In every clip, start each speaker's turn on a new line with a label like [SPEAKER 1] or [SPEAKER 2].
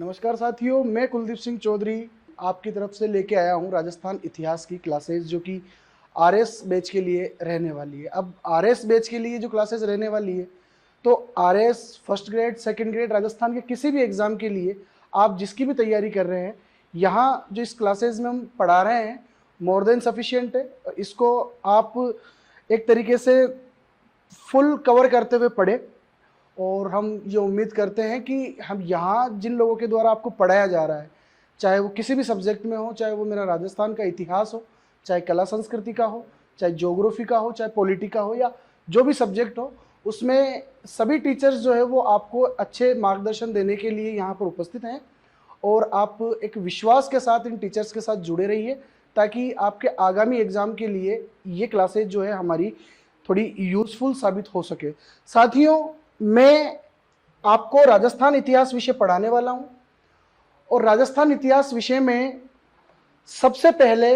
[SPEAKER 1] नमस्कार साथियों, मैं कुलदीप सिंह चौधरी आपकी तरफ से लेके आया हूं राजस्थान इतिहास की क्लासेस जो कि आरएस बैच के लिए रहने वाली है। अब आरएस बैच के लिए जो क्लासेस रहने वाली है, तो RS first grade second grade Rajasthan के किसी भी एग्ज़ाम के लिए आप जिसकी भी तैयारी कर रहे हैं, यहाँ जो इस क्लासेस में हम पढ़ा रहे हैं मोर देन सफिशिएंट है। इसको आप एक तरीके से फुल कवर करते हुए पढ़े और हम ये उम्मीद करते हैं कि हम यहाँ जिन लोगों के द्वारा आपको पढ़ाया जा रहा है, चाहे वो किसी भी सब्जेक्ट में हो, चाहे वो मेरा राजस्थान का इतिहास हो, चाहे कला संस्कृति का हो, चाहे ज्योग्राफी का हो, चाहे पॉलिटी का हो, या जो भी सब्जेक्ट हो, उसमें सभी टीचर्स जो है वो आपको अच्छे मार्गदर्शन देने के लिए यहाँ पर उपस्थित हैं। और आप एक विश्वास के साथ इन टीचर्स के साथ जुड़े रहिए ताकि आपके आगामी एग्ज़ाम के लिए ये क्लासेज जो है हमारी थोड़ी यूज़फुल साबित हो सके। साथियों, मैं आपको राजस्थान इतिहास विषय पढ़ाने वाला हूं और राजस्थान इतिहास विषय में सबसे पहले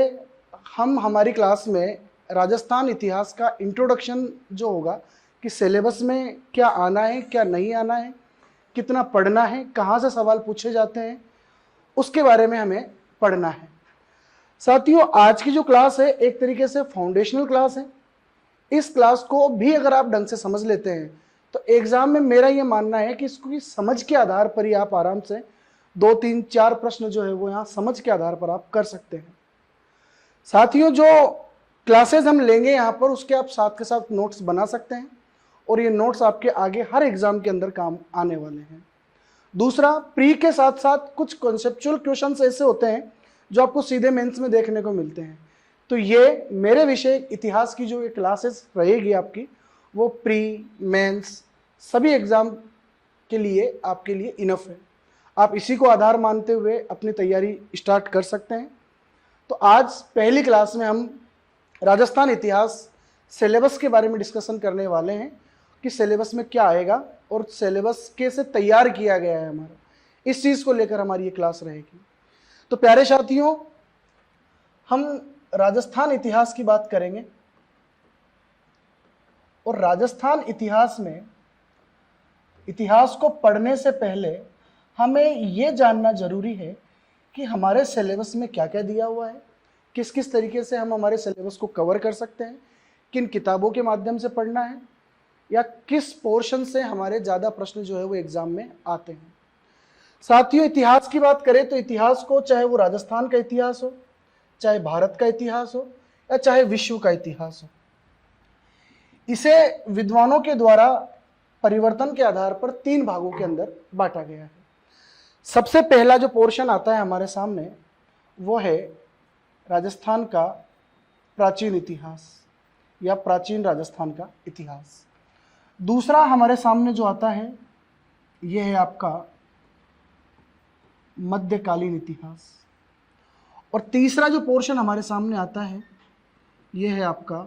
[SPEAKER 1] हम हमारी क्लास में राजस्थान इतिहास का इंट्रोडक्शन जो होगा कि सिलेबस में क्या आना है, क्या नहीं आना है, कितना पढ़ना है, कहाँ से सवाल पूछे जाते हैं, उसके बारे में हमें पढ़ना है। साथियों, आज की जो क्लास है एक तरीके से फाउंडेशनल क्लास है। इस क्लास को भी अगर आप ढंग से समझ लेते हैं तो एग्जाम में मेरा ये मानना है कि इसको समझ के आधार पर ही आप आराम से 2, 3, 4 प्रश्न जो है वो यहाँ समझ के आधार पर आप कर सकते हैं। साथियों, जो क्लासेस हम लेंगे यहाँ पर उसके आप साथ के साथ नोट्स बना सकते हैं और ये नोट्स आपके आगे हर एग्जाम के अंदर काम आने वाले हैं। दूसरा, प्री के साथ साथ कुछ कॉन्सेप्चुअल क्वेश्चंस ऐसे होते हैं जो आपको सीधे मेंस में देखने को मिलते हैं। तो ये मेरे विषय इतिहास की जो ये क्लासेस रहेगी आपकी, वो प्री मेंस सभी एग्जाम के लिए आपके लिए इनफ है। आप इसी को आधार मानते हुए अपनी तैयारी स्टार्ट कर सकते हैं। तो आज पहली क्लास में हम राजस्थान इतिहास सिलेबस के बारे में डिस्कशन करने वाले हैं कि सिलेबस में क्या आएगा और सिलेबस कैसे तैयार किया गया है हमारा, इस चीज़ को लेकर हमारी ये क्लास रहेगी। तो प्यारे साथियों, हम राजस्थान इतिहास की बात करेंगे और राजस्थान इतिहास में इतिहास को पढ़ने से पहले हमें यह जानना जरूरी है कि हमारे सिलेबस में क्या क्या दिया हुआ है, किस किस तरीके से हम हमारे सिलेबस को कवर कर सकते हैं, किन किताबों के माध्यम से पढ़ना है या किस पोर्शन से हमारे ज़्यादा प्रश्न जो है वो एग्जाम में आते हैं। साथियों, इतिहास की बात करें तो इतिहास को, चाहे वो राजस्थान का इतिहास हो, चाहे भारत का इतिहास हो या चाहे विश्व का इतिहास हो, इसे विद्वानों के द्वारा परिवर्तन के आधार पर 3 भागों के अंदर बांटा गया है। सबसे पहला जो पोर्शन आता है हमारे सामने वो है राजस्थान का प्राचीन इतिहास या प्राचीन राजस्थान का इतिहास। दूसरा हमारे सामने जो आता है यह है आपका मध्यकालीन इतिहास। और तीसरा जो पोर्शन हमारे सामने आता है यह है आपका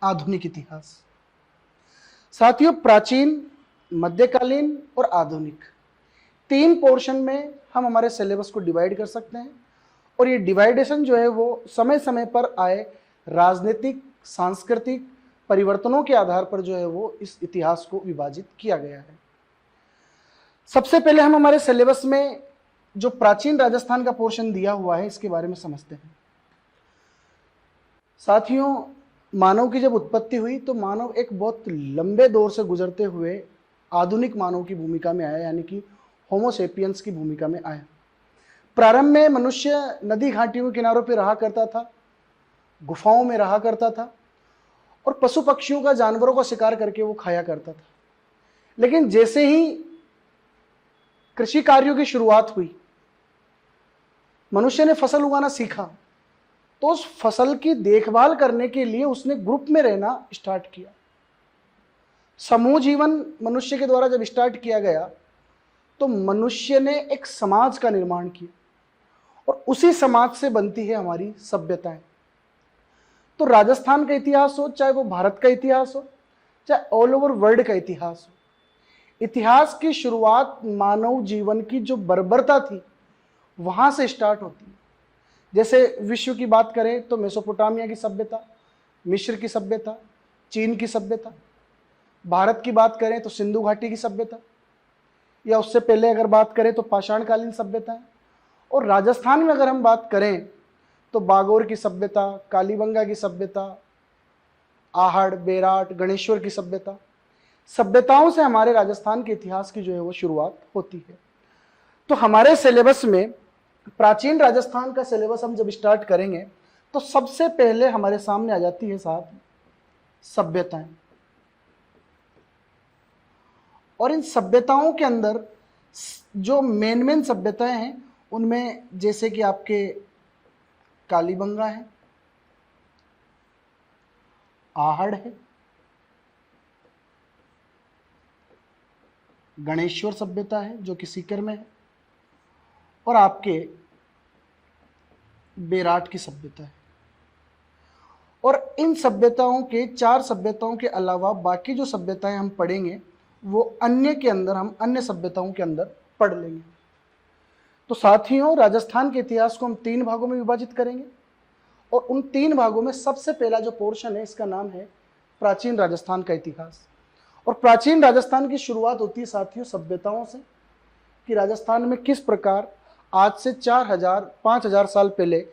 [SPEAKER 1] आधुनिक इतिहास। साथियों, प्राचीन, मध्यकालीन और आधुनिक 3 पोर्शन में हम हमारे सिलेबस को डिवाइड कर सकते हैं और ये डिवाइडेशन जो है वो समय समय पर आए राजनीतिक सांस्कृतिक परिवर्तनों के आधार पर जो है वो इस इतिहास को विभाजित किया गया है। सबसे पहले हम हमारे सिलेबस में जो प्राचीन राजस्थान का पोर्शन दिया हुआ है इसके बारे में समझते हैं। साथियों, मानव की जब उत्पत्ति हुई तो मानव एक बहुत लंबे दौर से गुजरते हुए आधुनिक मानव की भूमिका में आया, यानी कि होमो सेपियंस की भूमिका में आया। प्रारंभ में मनुष्य नदी घाटियों के किनारों पर रहा करता था, गुफाओं में रहा करता था और पशु पक्षियों का, जानवरों का शिकार करके वो खाया करता था। लेकिन जैसे ही कृषि कार्यों की शुरुआत हुई, मनुष्य ने फसल उगाना सीखा, तो उस फसल की देखभाल करने के लिए उसने ग्रुप में रहना स्टार्ट किया। समूह जीवन मनुष्य के द्वारा जब स्टार्ट किया गया तो मनुष्य ने एक समाज का निर्माण किया और उसी समाज से बनती है हमारी सभ्यताएं। तो राजस्थान का इतिहास हो, चाहे वो भारत का इतिहास हो, चाहे ऑल ओवर वर्ल्ड का इतिहास हो, इतिहास की शुरुआत मानव जीवन की जो बर्बरता थी वहां से स्टार्ट होती है। जैसे विश्व की बात करें तो मेसोपोटामिया की सभ्यता, मिस्र की सभ्यता, चीन की सभ्यता, भारत की बात करें तो सिंधु घाटी की सभ्यता, या उससे पहले अगर बात करें तो पाषाणकालीन सभ्यताएं, और राजस्थान में अगर हम बात करें तो बागोर की सभ्यता, कालीबंगा की सभ्यता, आहड़, बेराट, गणेश्वर की सभ्यता। सभ्यताओं से हमारे राजस्थान के इतिहास की जो है वो शुरुआत होती है। तो हमारे सिलेबस में प्राचीन राजस्थान का सिलेबस हम जब स्टार्ट करेंगे तो सबसे पहले हमारे सामने आ जाती है साथ सभ्यताएं, और इन सभ्यताओं के अंदर जो मेन सभ्यताएं हैं उनमें जैसे कि आपके कालीबंगा है, आहड़ है, गणेश्वर सभ्यता है जो कि सीकर में है, और आपके बेराट की सभ्यता है। और इन सभ्यताओं के 4 सभ्यताओं के अलावा बाकी जो सभ्यताएं हम पढ़ेंगे वो अन्य के अंदर, हम अन्य सभ्यताओं के अंदर पढ़ लेंगे। तो साथियों, राजस्थान के इतिहास को हम 3 भागों में विभाजित करेंगे, और उन 3 भागों में सबसे पहला जो पोर्शन है इसका नाम है प्राचीन राजस्थान का इतिहास। और प्राचीन राजस्थान की शुरुआत होती है साथियों सभ्यताओं से, कि राजस्थान में किस प्रकार आज से 4000-5000 साल पहले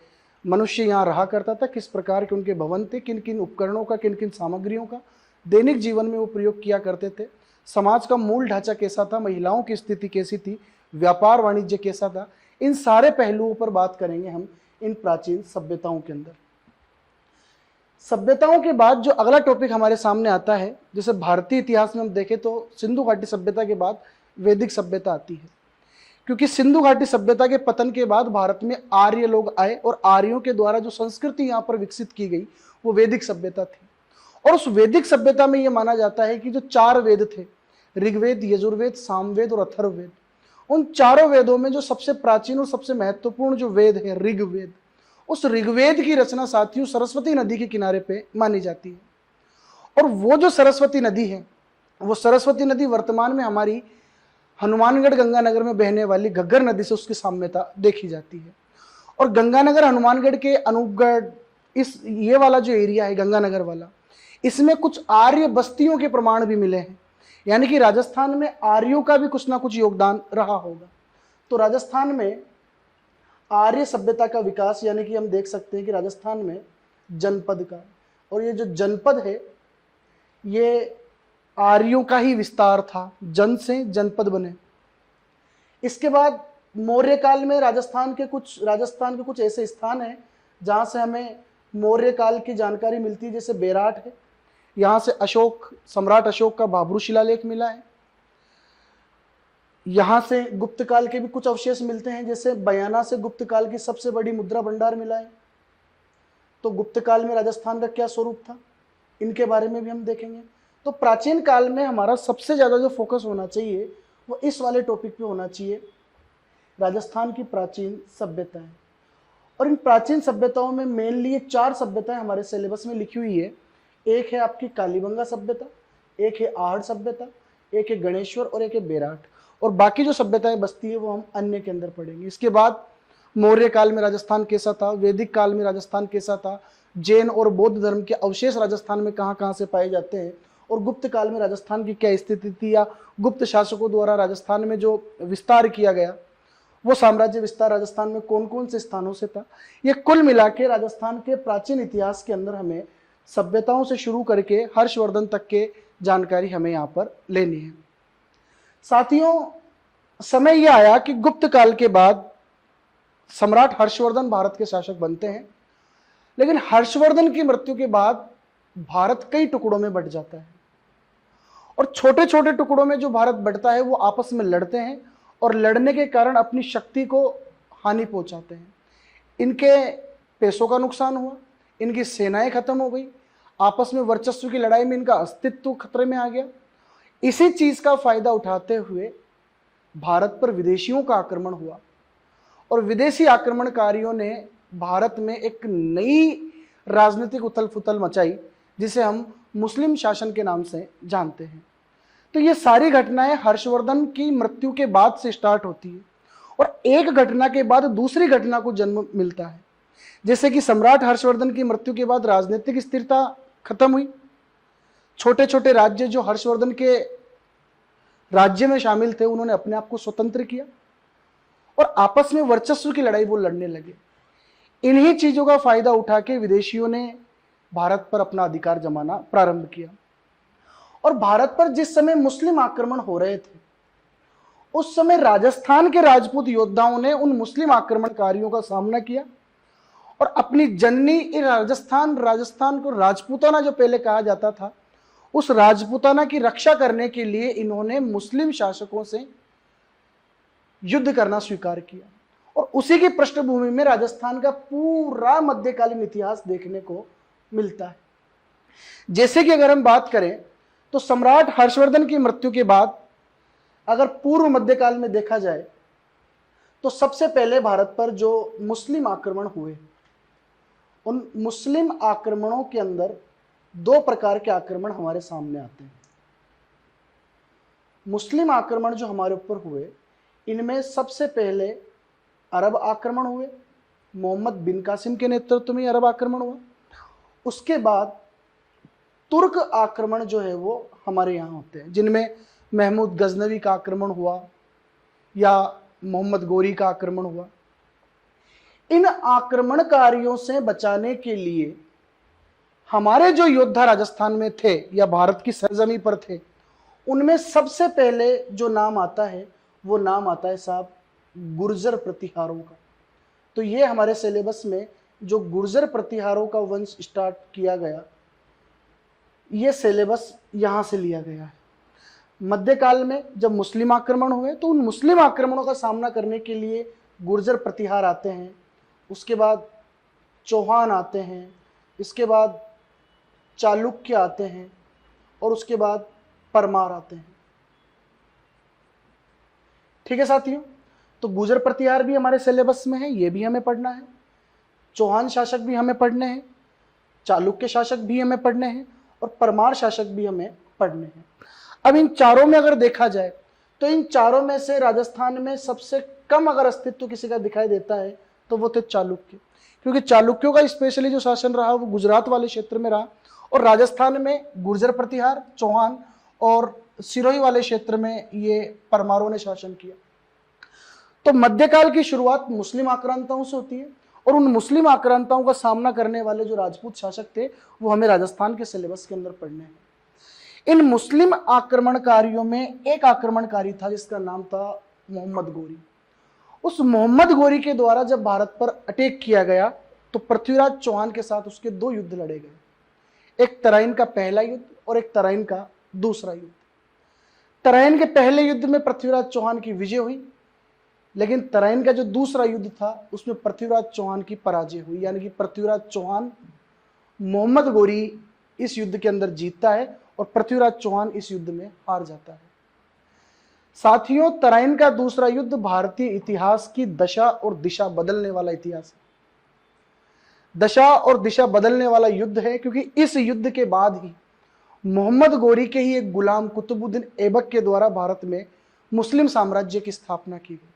[SPEAKER 1] मनुष्य यहाँ रहा करता था, किस प्रकार के उनके भवन थे, किन किन उपकरणों का, किन किन सामग्रियों का दैनिक जीवन में वो प्रयोग किया करते थे, समाज का मूल ढांचा कैसा था, महिलाओं की स्थिति कैसी थी, व्यापार वाणिज्य कैसा था। इन सारे पहलुओं पर बात करेंगे हम इन प्राचीन सभ्यताओं के अंदर। सभ्यताओं के बाद जो अगला टॉपिक हमारे सामने आता है, जैसे भारतीय इतिहास में हम देखें तो सिंधु घाटी सभ्यता के बाद वैदिक सभ्यता आती है, क्योंकि सिंधु घाटी सभ्यता के पतन के बाद भारत में आर्य लोग आए, और आर्यों के द्वारा जो संस्कृति यहाँ पर विकसित की गई वो वैदिक सभ्यता थी। और उस वैदिक सभ्यता में यह माना जाता है कि जो 4 वेद थे, ऋग्वेद, यजुर्वेद, सामवेद और अथर्ववेद, उन चारों वेदों में जो सबसे प्राचीन और सबसे महत्वपूर्ण जो वेद है ऋग्वेद, उस ऋग्वेद की रचना साथियों सरस्वती नदी के किनारे पे मानी जाती है। और वो जो सरस्वती नदी है, वो सरस्वती नदी वर्तमान में हमारी हनुमानगढ़ गंगानगर में बहने वाली घग्गर नदी से उसकी साम्यता देखी जाती है। और गंगानगर हनुमानगढ़ के अनूपगढ़, ये वाला जो एरिया है गंगानगर वाला, इसमें कुछ आर्य बस्तियों के प्रमाण भी मिले हैं, यानी कि राजस्थान में आर्यों का भी कुछ ना कुछ योगदान रहा होगा। तो राजस्थान में आर्य सभ्यता का विकास, यानी कि हम देख सकते हैं कि राजस्थान में जनपद का, और ये जो जनपद है ये आर्यों का ही विस्तार था, जन से जनपद बने। इसके बाद मौर्य काल में राजस्थान के कुछ ऐसे स्थान हैं जहाँ से हमें मौर्य काल की जानकारी मिलती है, जैसे बेराट है, यहाँ से सम्राट अशोक का भाब्रू शिलालेख मिला है। यहाँ से गुप्त काल के भी कुछ अवशेष मिलते हैं, जैसे बयाना से गुप्त काल की सबसे बड़ी मुद्रा भंडार मिला है। तो गुप्त काल में राजस्थान का क्या स्वरूप था, इनके बारे में भी हम देखेंगे। तो प्राचीन काल में हमारा सबसे ज़्यादा जो फोकस होना चाहिए वो इस वाले टॉपिक पे होना चाहिए, राजस्थान की प्राचीन सभ्यताएं। और इन प्राचीन सभ्यताओं में मेनली 4 सभ्यताएं हमारे सिलेबस में लिखी हुई है। एक है आपकी कालीबंगा सभ्यता, एक है आहड़ सभ्यता, एक है गणेश्वर और एक है बेराट, और बाकी जो सभ्यताएं बचती है वो हम अन्य के अंदर पढ़ेंगे। इसके बाद मौर्य काल में राजस्थान कैसा था, वैदिक काल में राजस्थान कैसा था, जैन और बौद्ध धर्म के अवशेष राजस्थान में कहाँ कहाँ से पाए जाते हैं, और गुप्त काल में राजस्थान की क्या स्थिति थी, या गुप्त शासकों द्वारा राजस्थान में जो विस्तार किया गया वो साम्राज्य विस्तार राजस्थान में कौन कौन से स्थानों से था। ये कुल मिला के राजस्थान के प्राचीन इतिहास के अंदर हमें सभ्यताओं से शुरू करके हर्षवर्धन तक के जानकारी हमें यहाँ पर लेनी है। साथियों, समय यह आया कि गुप्त काल के बाद सम्राट हर्षवर्धन भारत के शासक बनते हैं, लेकिन हर्षवर्धन की मृत्यु के बाद भारत कई टुकड़ों में बंट जाता है, और छोटे छोटे टुकड़ों में जो भारत बंटता है वो आपस में लड़ते हैं, और लड़ने के कारण अपनी शक्ति को हानि पहुंचाते हैं। इनके पैसों का नुकसान हुआ, इनकी सेनाएं खत्म हो गई, आपस में वर्चस्व की लड़ाई में इनका अस्तित्व खतरे में आ गया। इसी चीज का फायदा उठाते हुए भारत पर विदेशियों का आक्रमण हुआ, और विदेशी आक्रमणकारियों ने भारत में एक नई राजनीतिक उथल पुथल मचाई, जिसे हम मुस्लिम शासन के नाम से जानते हैं। तो ये सारी घटनाएं हर्षवर्धन की मृत्यु के बाद से स्टार्ट होती है, और एक घटना के बाद दूसरी घटना को जन्म मिलता है। जैसे कि सम्राट हर्षवर्धन की मृत्यु के बाद राजनीतिक स्थिरता खत्म हुई, छोटे छोटे राज्य जो हर्षवर्धन के राज्य में शामिल थे, उन्होंने अपने आप को स्वतंत्र किया और आपस में वर्चस्व की लड़ाई वो लड़ने लगे। इन्हीं चीजों का फायदा उठा के विदेशियों ने भारत पर अपना अधिकार जमाना प्रारंभ किया। और भारत पर जिस समय मुस्लिम आक्रमण हो रहे थे, उस समय राजस्थान के राजपूत योद्धाओं ने उन मुस्लिम आक्रमणकारियों का सामना किया और अपनी जननी राजस्थान को राजपूताना जो पहले कहा जाता था, उस राजपूताना की रक्षा करने के लिए इन्होंने मुस्लिम शासकों से युद्ध करना स्वीकार किया। और उसी की पृष्ठभूमि में राजस्थान का पूरा मध्यकालीन इतिहास देखने को मिलता है। जैसे कि अगर हम बात करें तो सम्राट हर्षवर्धन की मृत्यु के बाद अगर पूर्व मध्यकाल में देखा जाए तो सबसे पहले भारत पर जो मुस्लिम आक्रमण हुए, उन मुस्लिम आक्रमणों के अंदर दो प्रकार के आक्रमण हमारे सामने आते हैं। मुस्लिम आक्रमण जो हमारे ऊपर हुए, इनमें सबसे पहले अरब आक्रमण हुए, मोहम्मद बिन कासिम के नेतृत्व में अरब आक्रमण हुआ। उसके बाद तुर्क आक्रमण जो है वो हमारे यहाँ होते हैं, जिनमें महमूद गजनवी का आक्रमण हुआ या मोहम्मद गोरी का आक्रमण हुआ। इन आक्रमणकारियों से बचाने के लिए हमारे जो योद्धा राजस्थान में थे या भारत की सरजमी पर थे, उनमें सबसे पहले जो नाम आता है वो नाम आता है साहब गुर्जर प्रतिहारों का। तो ये हमारे सिलेबस में जो गुर्जर प्रतिहारों का वंश स्टार्ट किया गया, ये सिलेबस यहाँ से लिया गया है। मध्यकाल में जब मुस्लिम आक्रमण हुए तो उन मुस्लिम आक्रमणों का सामना करने के लिए गुर्जर प्रतिहार आते हैं, उसके बाद चौहान आते हैं, इसके बाद चालुक्य आते हैं और उसके बाद परमार आते हैं। ठीक है साथियों, तो गुर्जर प्रतिहार भी हमारे सिलेबस में है, ये भी हमें पढ़ना है। चौहान शासक भी हमें पढ़ने हैं, चालुक्य शासक भी हमें पढ़ने हैं और परमार शासक भी हमें पढ़ने हैं। अब इन चारों में अगर देखा जाए तो इन चारों में से राजस्थान में सबसे कम अगर अस्तित्व किसी का दिखाई देता है तो वो थे चालुक्य, क्योंकि चालुक्यों का स्पेशली जो शासन रहा वो गुजरात वाले क्षेत्र में रहा और राजस्थान में गुर्जर प्रतिहार, चौहान और सिरोही वाले क्षेत्र में ये परमारों ने शासन किया। तो मध्यकाल की शुरुआत मुस्लिम आक्रांताओं से होती है और उन मुस्लिम आक्रांताओं का सामना करने वाले जो राजपूत शासक थे वो हमें राजस्थान के सिलेबस के अंदर पढ़ने हैं। इन मुस्लिम आक्रमणकारियों में एक आक्रमणकारी था जिसका नाम था मोहम्मद गोरी। उस मोहम्मद गोरी के द्वारा जब भारत पर अटैक किया गया तो पृथ्वीराज चौहान के साथ उसके दो युद्ध लड़े गए, एक तराइन का पहला युद्ध और एक तराइन का दूसरा युद्ध। तराइन के पहले युद्ध में पृथ्वीराज चौहान की विजय हुई, लेकिन तराइन का जो दूसरा युद्ध था उसमें पृथ्वीराज चौहान की पराजय हुई, यानी कि पृथ्वीराज चौहान मोहम्मद गोरी इस युद्ध के अंदर जीतता है और पृथ्वीराज चौहान इस युद्ध में हार जाता है। साथियों, तराइन का दूसरा युद्ध भारतीय इतिहास की दशा और दिशा बदलने वाला इतिहास है। दशा और दिशा बदलने वाला युद्ध है क्योंकि इस युद्ध के बाद ही मोहम्मद गोरी के ही एक गुलाम कुतुबुद्दीन ऐबक के द्वारा भारत में मुस्लिम साम्राज्य की स्थापना की गई।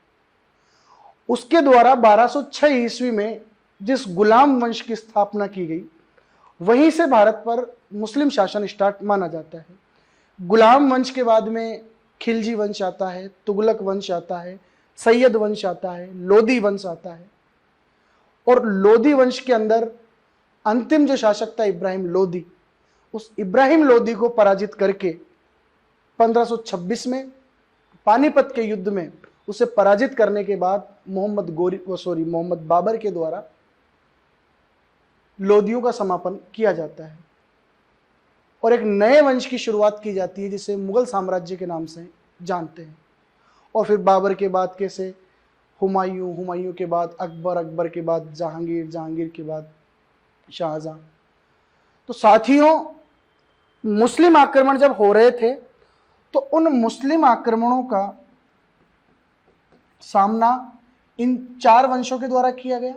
[SPEAKER 1] उसके द्वारा 1206 ईस्वी में जिस गुलाम वंश की स्थापना की गई, वहीं से भारत पर मुस्लिम शासन स्टार्ट माना जाता है। गुलाम वंश के बाद में खिलजी वंश आता है, तुगलक वंश आता है, सैयद वंश आता है, लोधी वंश आता है और लोधी वंश के अंदर अंतिम जो शासक था इब्राहिम लोधी, उस इब्राहिम लोधी को पराजित करके 1526 में पानीपत के युद्ध में उसे पराजित करने के बाद मोहम्मद बाबर के द्वारा लोधियों का समापन किया जाता है और एक नए वंश की शुरुआत की जाती है जिसे मुगल साम्राज्य के नाम से जानते हैं। और फिर बाबर के बाद कैसे हुमायूं के बाद अकबर के बाद जहांगीर के बाद शाहजहां। तो साथियों, मुस्लिम आक्रमण जब हो रहे थे तो उन मुस्लिम आक्रमणों का सामना इन चार वंशों के द्वारा किया गया,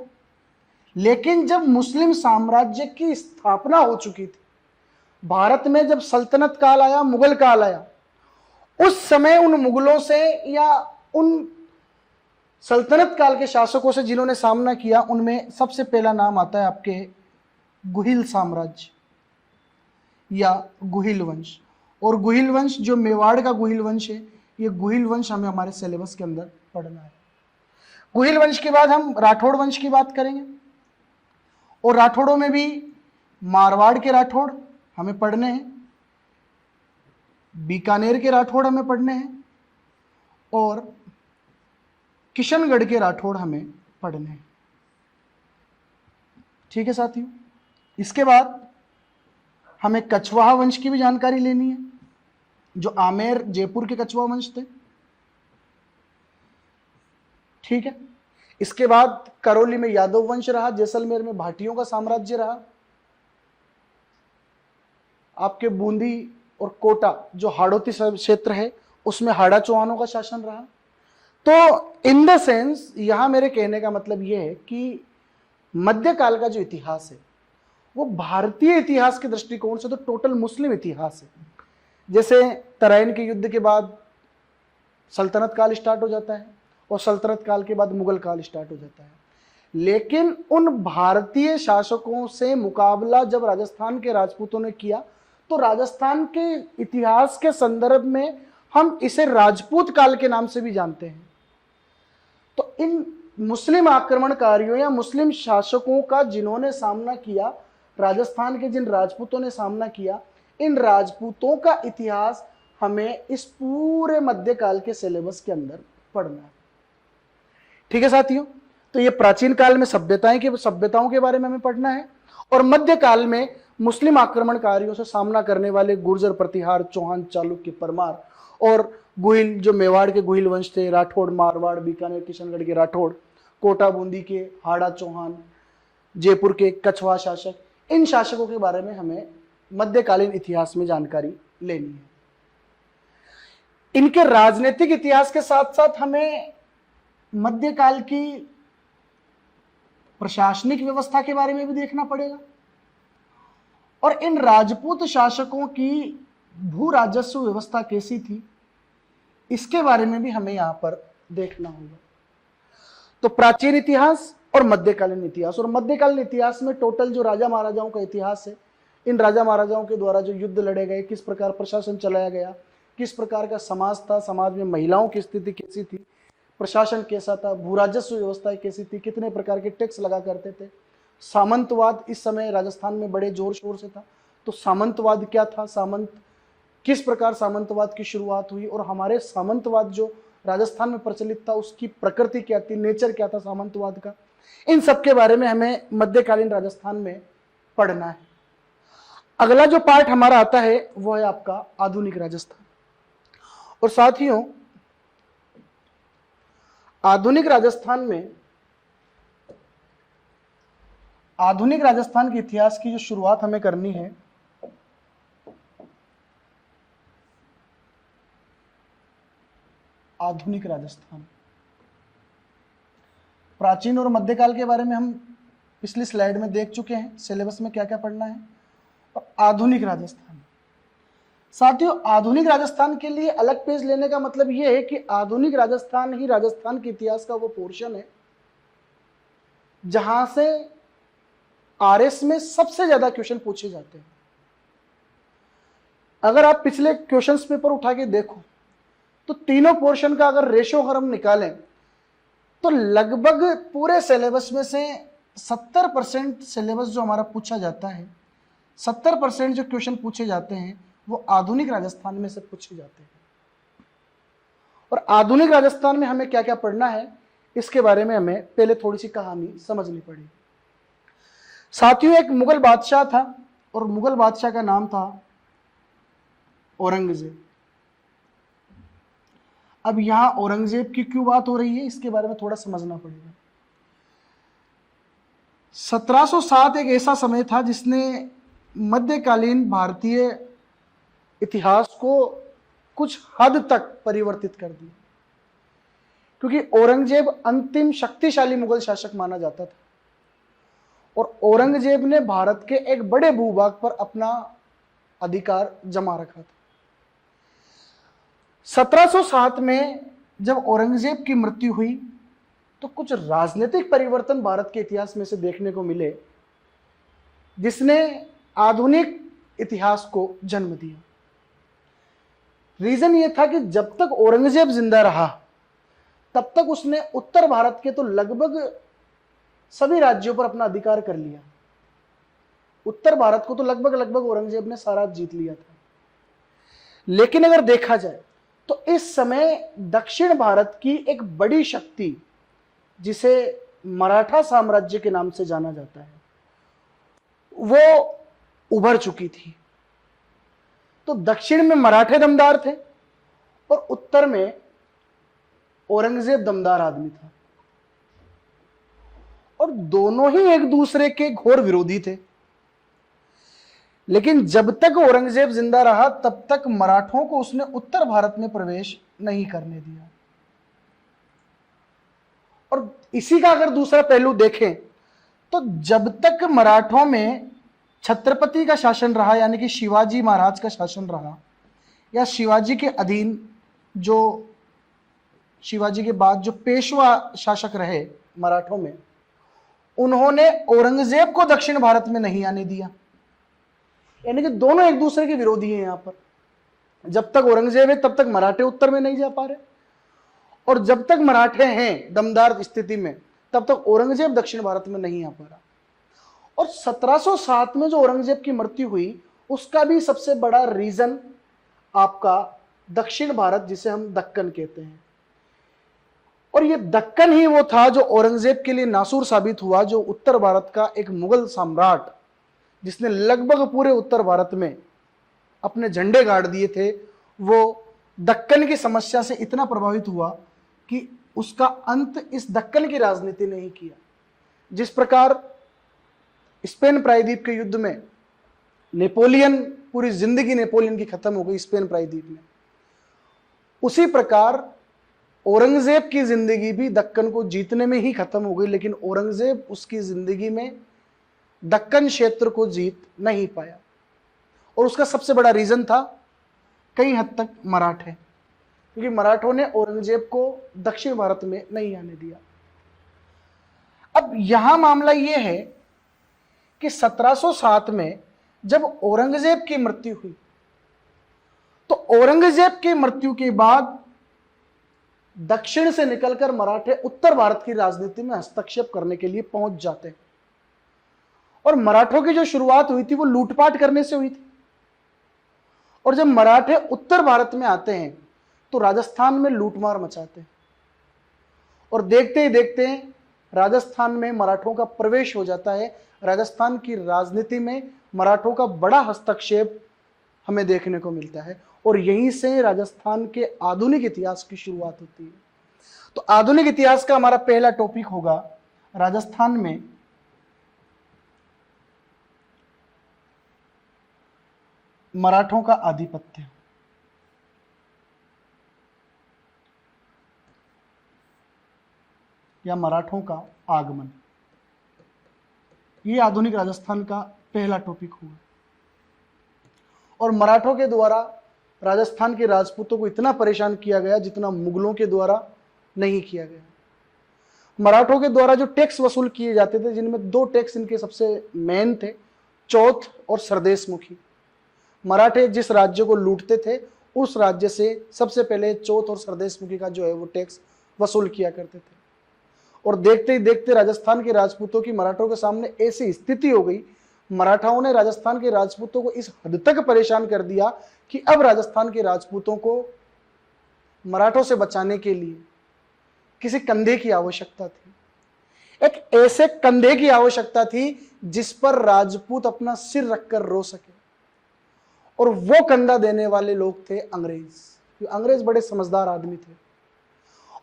[SPEAKER 1] लेकिन जब मुस्लिम साम्राज्य की स्थापना हो चुकी थी, भारत में जब सल्तनत काल आया, मुगल काल आया, उस समय उन मुगलों से या उन सल्तनत काल के शासकों से जिन्होंने सामना किया, उनमें सबसे पहला नाम आता है आपके गुहिल साम्राज्य। या गुहिल वंश। और गुहिल वंश जो मेवाड़ का गुहिल वंश है, ये गुहिल वंश हमें हमारे सिलेबस के अंदर पढ़ना है। गुहिल वंश के बाद हम राठौड़ वंश की बात करेंगे, और राठौड़ों में भी मारवाड़ के राठौड़ हमें पढ़ने हैं, बीकानेर के राठौड़ हमें पढ़ने हैं, और किशनगढ़ के राठौड़ हमें पढ़ने हैं। ठीक है साथियों, इसके बाद हमें कछवाहा वंश की भी जानकारी लेनी है, जो आमेर जयपुर के कछवाहा वंश थे। ठीक है, इसके बाद करौली में यादव वंश रहा, जैसलमेर में भाटियों का साम्राज्य रहा, आपके बूंदी और कोटा जो हाड़ौती क्षेत्र है उसमें हाड़ा चौहानों का शासन रहा। तो इन द सेंस यहां मेरे कहने का मतलब यह है कि मध्यकाल का जो इतिहास है वो भारतीय इतिहास के दृष्टिकोण से तो टोटल मुस्लिम इतिहास है। जैसे तराइन के युद्ध के बाद सल्तनत काल स्टार्ट हो जाता है, और सल्तनत काल के बाद मुगल काल स्टार्ट हो जाता है, लेकिन उन भारतीय शासकों से मुकाबला जब राजस्थान के राजपूतों ने किया तो राजस्थान के इतिहास के संदर्भ में हम इसे राजपूत काल के नाम से भी जानते हैं। तो इन मुस्लिम आक्रमणकारियों या मुस्लिम शासकों का जिन्होंने सामना किया, राजस्थान के जिन राजपूतों ने सामना किया, इन राजपूतों का इतिहास हमें इस पूरे मध्यकाल के सिलेबस के अंदर पढ़ना है। ठीक है साथियों, तो ये प्राचीन काल में सभ्यताओं के बारे में हमें पढ़ना है, और मध्यकाल में मुस्लिम आक्रमणकारियों से सामना करने वाले गुर्जर, प्रतिहार, चौहान, चालुक्य, परमार, और गुहिल जो मेवाड़ के गुहिल वंश थे, राठौड़, मारवाड़, बीकानेर, किशनगढ़ के राठौड़, कोटा बूंदी के हाड़ा चौहान, जयपुर के कछवाहा शासक, इन शासकों के बारे में हमें मध्यकालीन इतिहास में जानकारी लेनी है। इनके राजनीतिक इतिहास के साथ साथ हमें मध्यकाल की प्रशासनिक व्यवस्था के बारे में भी देखना पड़ेगा, और इन राजपूत शासकों की भू राजस्व व्यवस्था कैसी थी इसके बारे में भी हमें यहां पर देखना होगा। तो प्राचीन इतिहास और मध्यकालीन इतिहास, और मध्यकालीन इतिहास में टोटल जो राजा महाराजाओं का इतिहास है, इन राजा महाराजाओं के द्वारा जो युद्ध लड़े गए, किस प्रकार प्रशासन चलाया गया, किस प्रकार का समाज था, समाज में महिलाओं की स्थिति कैसी थी, प्रशासन कैसा था, भू राजस्व व्यवस्था कैसी थी, कितने प्रकार के टैक्स लगा करते थे, सामंतवाद इस समय राजस्थान में बड़े जोर शोर से था, तो सामंतवाद क्या था, सामंत किस प्रकार सामंतवाद की शुरुआत हुई, और हमारे सामंतवाद जो राजस्थान में प्रचलित था उसकी प्रकृति क्या थी, नेचर क्या था सामंतवाद का, इन सब के बारे में हमें मध्यकालीन राजस्थान में पढ़ना है। अगला जो पार्ट हमारा आता है वो है आपका आधुनिक राजस्थान। और साथियों, आधुनिक राजस्थान के इतिहास की जो शुरुआत हमें करनी है, आधुनिक राजस्थान, प्राचीन और मध्यकाल के बारे में हम पिछली स्लाइड में देख चुके हैं, सिलेबस में क्या क्या पढ़ना है। और आधुनिक राजस्थान, साथियों आधुनिक राजस्थान के लिए अलग पेज लेने का मतलब यह है कि आधुनिक राजस्थान ही राजस्थान के इतिहास का वो पोर्शन है जहां से आरएस में सबसे ज्यादा क्वेश्चन पूछे जाते हैं। अगर आप पिछले क्वेश्चंस पेपर उठा के देखो तो तीनों पोर्शन का अगर रेशो अगर हम निकालें तो लगभग पूरे सिलेबस में से 70% सिलेबस जो हमारा पूछा जाता है, 70% जो क्वेश्चन पूछे जाते हैं वो आधुनिक राजस्थान में से पूछे जाते हैं। और आधुनिक राजस्थान में हमें क्या क्या पढ़ना है इसके बारे में हमें पहले थोड़ी सी कहानी समझनी पड़ेगी। साथियों, एक मुगल बादशाह था और मुगल बादशाह का नाम था औरंगजेब। अब यहां औरंगजेब की क्यों बात हो रही है इसके बारे में थोड़ा समझना पड़ेगा। 1707 एक ऐसा समय था जिसने मध्यकालीन भारतीय इतिहास को कुछ हद तक परिवर्तित कर दिया, क्योंकि औरंगजेब अंतिम शक्तिशाली मुगल शासक माना जाता था और औरंगजेब ने भारत के एक बड़े भूभाग पर अपना अधिकार जमा रखा था। 1707 में जब औरंगजेब की मृत्यु हुई तो कुछ राजनीतिक परिवर्तन भारत के इतिहास में से देखने को मिले, जिसने आधुनिक इतिहास को जन्म दिया। रीजन ये था कि जब तक औरंगजेब जिंदा रहा तब तक उसने उत्तर भारत के तो लगभग सभी राज्यों पर अपना अधिकार कर लिया। उत्तर भारत को तो लगभग लगभग औरंगजेब ने सारा जीत लिया था। लेकिन अगर देखा जाए तो इस समय दक्षिण भारत की एक बड़ी शक्ति जिसे मराठा साम्राज्य के नाम से जाना जाता है वो उभर चुकी थी। तो दक्षिण में मराठे दमदार थे और उत्तर में औरंगजेब दमदार आदमी था, और दोनों ही एक दूसरे के घोर विरोधी थे। लेकिन जब तक औरंगजेब जिंदा रहा तब तक मराठों को उसने उत्तर भारत में प्रवेश नहीं करने दिया। और इसी का अगर दूसरा पहलू देखें तो जब तक मराठों में छत्रपति का शासन रहा, यानी कि शिवाजी महाराज का शासन रहा, या शिवाजी के अधीन जो शिवाजी के बाद जो पेशवा शासक रहे मराठों में, उन्होंने औरंगजेब को दक्षिण भारत में नहीं आने दिया। यानी कि दोनों एक दूसरे के विरोधी हैं। यहां पर जब तक औरंगजेब है तब तक मराठे उत्तर में नहीं जा पा रहे, और जब तक मराठे हैं दमदार स्थिति में तब तक औरंगजेब दक्षिण भारत में नहीं आ पा रहा। और 1707 में जो औरंगजेब की मृत्यु हुई उसका भी सबसे बड़ा रीजन आपका दक्षिण भारत, जिसे हम दक्कन कहते हैं। और ये दक्कन ही वो था जो औरंगजेब के लिए नासूर साबित हुआ, जो उत्तर भारत का एक मुगल सम्राट जिसने लगभग पूरे उत्तर भारत में अपने झंडे गाड़ दिए थे, वो दक्कन की समस्या से इतना प्रभावित हुआ कि उसका अंत इस दक्कन की राजनीति ने ही किया। जिस प्रकार स्पेन प्रायद्वीप के युद्ध में नेपोलियन, पूरी जिंदगी नेपोलियन की खत्म हो गई स्पेन प्रायद्वीप में, उसी प्रकार औरंगजेब की जिंदगी भी दक्कन को जीतने में ही खत्म हो गई। लेकिन औरंगजेब उसकी जिंदगी में दक्कन क्षेत्र को जीत नहीं पाया, और उसका सबसे बड़ा रीजन था कई हद तक मराठे, क्योंकि मराठों ने औरंगजेब को दक्षिण भारत में नहीं आने दिया। अब यहां मामला यह है कि 1707 में जब औरंगजेब की मृत्यु हुई तो औरंगजेब की मृत्यु के बाद दक्षिण से निकलकर मराठे उत्तर भारत की राजनीति में हस्तक्षेप करने के लिए पहुंच जाते हैं। और मराठों की जो शुरुआत हुई थी वो लूटपाट करने से हुई थी। और जब मराठे उत्तर भारत में आते हैं तो राजस्थान में लूटमार मचाते हैं, और देखते ही देखते राजस्थान में मराठों का प्रवेश हो जाता है। राजस्थान की राजनीति में मराठों का बड़ा हस्तक्षेप हमें देखने को मिलता है, और यहीं से राजस्थान के आधुनिक इतिहास की शुरुआत होती है। तो आधुनिक इतिहास का हमारा पहला टॉपिक होगा राजस्थान में मराठों का आधिपत्य। या मराठों का आगमन, ये आधुनिक राजस्थान का पहला टॉपिक हुआ। और मराठों के द्वारा राजस्थान के राजपूतों को इतना परेशान किया गया जितना मुगलों के द्वारा नहीं किया गया। मराठों के द्वारा जो टैक्स वसूल किए जाते थे, जिनमें दो टैक्स इनके सबसे मेन थे, चौथ और सरदेशमुखी। मराठे जिस राज्य को लूटते थे उस राज्य से सबसे पहले चौथ और सरदेशमुखी का जो है वो टैक्स वसूल किया करते थे। और देखते ही देखते राजस्थान के राजपूतों की मराठों के सामने ऐसी स्थिति हो गई, मराठाओं ने राजस्थान के राजपूतों को इस हद तक परेशान कर दिया कि अब राजस्थान के राजपूतों को मराठों से बचाने के लिए किसी कंधे की आवश्यकता थी। एक ऐसे कंधे की आवश्यकता थी जिस पर राजपूत अपना सिर रखकर रो सके, और वो कंधा देने वाले लोग थे अंग्रेज। अंग्रेज बड़े समझदार आदमी थे,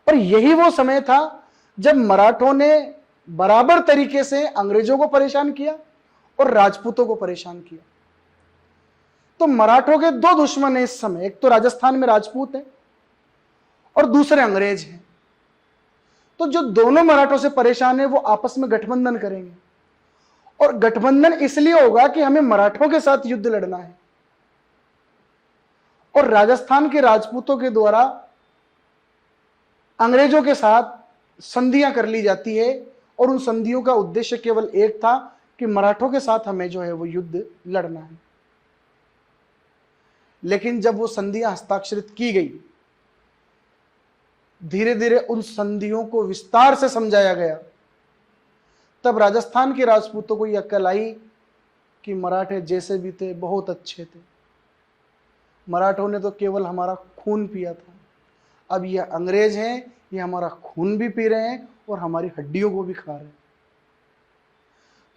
[SPEAKER 1] और यही वो समय था जब मराठों ने बराबर तरीके से अंग्रेजों को परेशान किया और राजपूतों को परेशान किया। तो मराठों के दो दुश्मन हैं इस समय, एक तो राजस्थान में राजपूत हैं और दूसरे अंग्रेज हैं। तो जो दोनों मराठों से परेशान है वो आपस में गठबंधन करेंगे, और गठबंधन इसलिए होगा कि हमें मराठों के साथ युद्ध लड़ना है। और राजस्थान के राजपूतों के द्वारा अंग्रेजों के साथ संधियां कर ली जाती है, और उन संधियों का उद्देश्य केवल एक था कि मराठों के साथ हमें जो है वो युद्ध लड़ना है। लेकिन जब वो संधियां हस्ताक्षरित की गई, धीरे धीरे उन संधियों को विस्तार से समझाया गया, तब राजस्थान के राजपूतों को यह अक्ल आई कि मराठे जैसे भी थे बहुत अच्छे थे, मराठों ने तो केवल हमारा खून पिया था, अब ये अंग्रेज हैं, ये हमारा खून भी पी रहे हैं और हमारी हड्डियों को भी खा रहे हैं।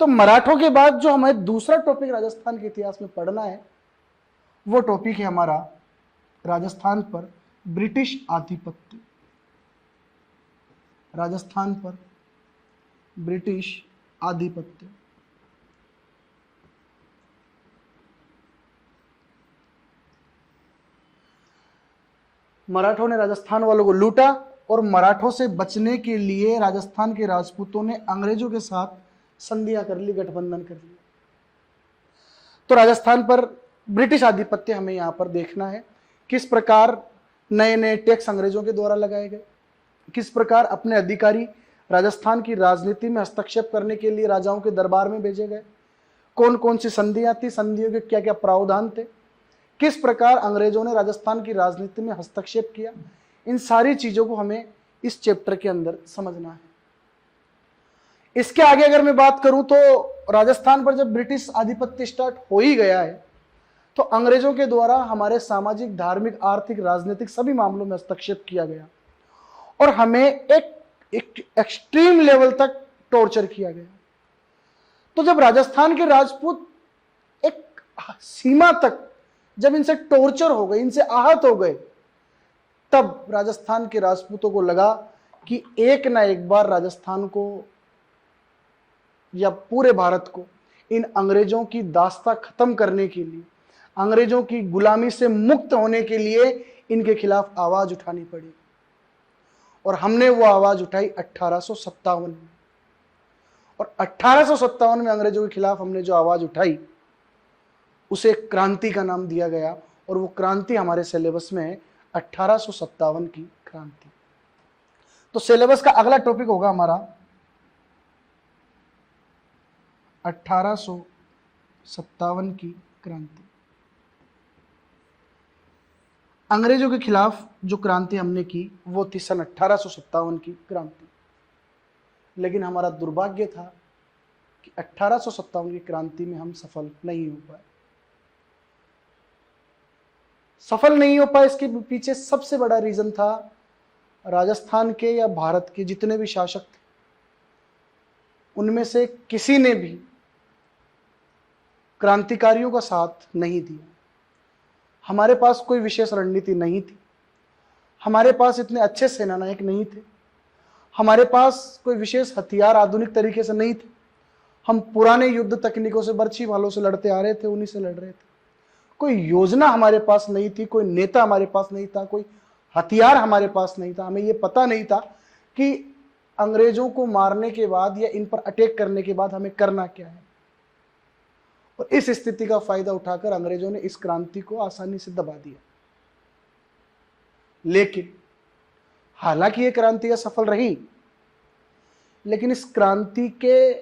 [SPEAKER 1] तो मराठों के बाद जो हमें दूसरा टॉपिक राजस्थान के इतिहास में पढ़ना है, वो टॉपिक है हमारा राजस्थान पर ब्रिटिश आधिपत्य। राजस्थान पर ब्रिटिश आधिपत्य। मराठों ने राजस्थान वालों को लूटा और मराठों से बचने के लिए राजस्थान के राजपूतों ने अंग्रेजों के साथ संधियां कर ली, गठबंधन कर लिया। तो राजस्थान पर ब्रिटिश आधिपत्य हमें यहां पर देखना है, किस प्रकार नए नए टैक्स अंग्रेजों के द्वारा लगाए गए, किस प्रकार अपने अधिकारी राजस्थान की राजनीति में हस्तक्षेप करने के लिए राजाओं के दरबार में भेजे गए, कौन कौन सी संधियां थी, संधियों के क्या क्या प्रावधान थे, किस प्रकार अंग्रेजों ने राजस्थान की राजनीति में हस्तक्षेप किया। इन सारी चीजों को हमें इस चैप्टर के अंदर समझना है। इसके आगे अगर मैं बात करूं तो राजस्थान पर जब ब्रिटिश आधिपत्य स्टार्ट हो ही गया है, तो अंग्रेजों के द्वारा हमारे सामाजिक, धार्मिक, आर्थिक, राजनीतिक सभी मामलों में हस्तक्षेप किया गया और हमें एक एक्सट्रीम लेवल तक टॉर्चर किया गया। तो जब राजस्थान के राजपूत एक सीमा तक जब इनसे टॉर्चर हो गए, इनसे आहत हो गए, तब राजस्थान के राजपूतों को लगा कि एक ना एक बार राजस्थान को या पूरे भारत को इन अंग्रेजों की दास्ता खत्म करने के लिए, अंग्रेजों की गुलामी से मुक्त होने के लिए इनके खिलाफ आवाज उठानी पड़ी। और हमने वो आवाज उठाई 1857 में, और 1857 में अंग्रेजों के खिलाफ हमने जो आवाज उठाई उसे क्रांति का नाम दिया गया, और वो क्रांति हमारे सिलेबस में है 1857 की क्रांति। तो सिलेबस का अगला टॉपिक होगा हमारा 1857 की क्रांति। अंग्रेजों के खिलाफ जो क्रांति हमने की वो थी सन 1857 की क्रांति। लेकिन हमारा दुर्भाग्य था कि 1857 की क्रांति में हम सफल नहीं हो पाए। सफल नहीं हो पाए, इसके पीछे सबसे बड़ा रीजन था राजस्थान के या भारत के जितने भी शासक थे, उनमें से किसी ने भी क्रांतिकारियों का साथ नहीं दिया। हमारे पास कोई विशेष रणनीति नहीं थी, हमारे पास इतने अच्छे सेनानायक नहीं थे, हमारे पास कोई विशेष हथियार आधुनिक तरीके से नहीं थे। हम पुराने युद्ध तकनीकों से, बर्छी भालों से लड़ते आ रहे थे, उन्हीं से लड़ रहे थे। कोई योजना हमारे पास नहीं थी, कोई नेता हमारे पास नहीं था, कोई हथियार हमारे पास नहीं था। हमें यह पता नहीं था कि अंग्रेजों को मारने के बाद या इन पर अटैक करने के बाद हमें करना क्या है। और इस स्थिति का फायदा उठाकर अंग्रेजों ने इस क्रांति को आसानी से दबा दिया। लेकिन हालांकि यह क्रांति असफल रही, लेकिन इस क्रांति के